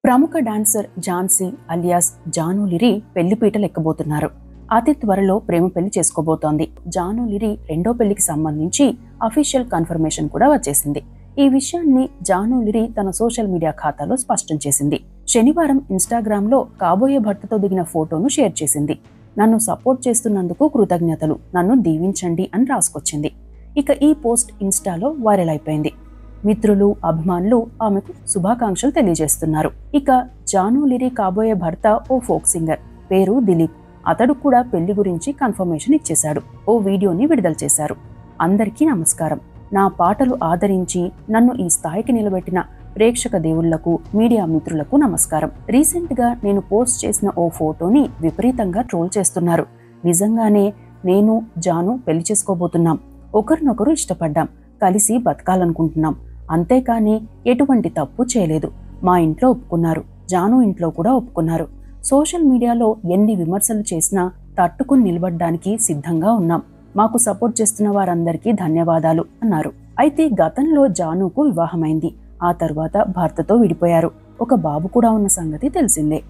ప్రముఖ dancer Jhansi alias Janu లిరి పెళ్లిపీటలు ఎక్కబోతున్నారు. అతి త్వరలో ప్రేమ పెళ్లి చేసుకోబోతోంది. జాను లిరి రెండో పెళ్లికి సంబంధించి అఫీషియల్ కన్ఫర్మేషన్ కూడా వచ్చేసింది. ఈ విషయాన్ని జాను లిరి తన సోషల్ మీడియా ఖాతాలో స్పష్టం చేసింది. శనివారం ఇన్స్టాగ్రామ్ లో కాబోయే భర్తతో దిగిన ఫోటోను షేర్ చేసింది. నన్ను సపోర్ట్ చేస్తున్నందుకు కృతజ్ఞతలు, నన్ను దీవించండి అని రాసుకొచ్చింది. ఇక ఈ పోస్ట్ ఇన్స్టాలో వైరల్ అయిపోయింది. మిత్రులు, అభిమానులు ఆమెకు శుభాకాంక్షలు తెలియజేస్తున్నారు. ఇక జాను లిరి కాబోయే భర్త ఓ ఫోక్ సింగర్, పేరు దిలీప్. అతడు కూడా పెళ్లి గురించి కన్ఫర్మేషన్ ఇచ్చేశాడు. ఓ వీడియోని విడుదల చేశారు. అందరికీ నమస్కారం. నా పాటలు ఆదరించి నన్ను ఈ స్థాయికి నిలబెట్టిన ప్రేక్షక దేవుళ్లకు, మీడియా మిత్రులకు నమస్కారం. రీసెంట్ గా నేను పోస్ట్ చేసిన ఓ ఫోటోని విపరీతంగా ట్రోల్ చేస్తున్నారు. నిజంగానే నేను జాను పెళ్లి చేసుకోబోతున్నాం. ఒకరినొకరు ఇష్టపడ్డాం, కలిసి బతకాలనుకుంటున్నాం. అంతేకాని ఎటువంటి తప్పు చేయలేదు. మా ఇంట్లో ఒప్పుకున్నారు, జాను ఇంట్లో కూడా ఒప్పుకున్నారు. సోషల్ మీడియాలో ఎన్ని విమర్శలు చేసినా తట్టుకుని నిలబడ్డానికి సిద్ధంగా ఉన్నాం. మాకు సపోర్ట్ చేస్తున్న వారందరికీ ధన్యవాదాలు అన్నారు. అయితే గతంలో జానుకు వివాహమైంది. ఆ తర్వాత భర్తతో విడిపోయారు. ఒక బాబు కూడా ఉన్న సంగతి తెలిసిందే.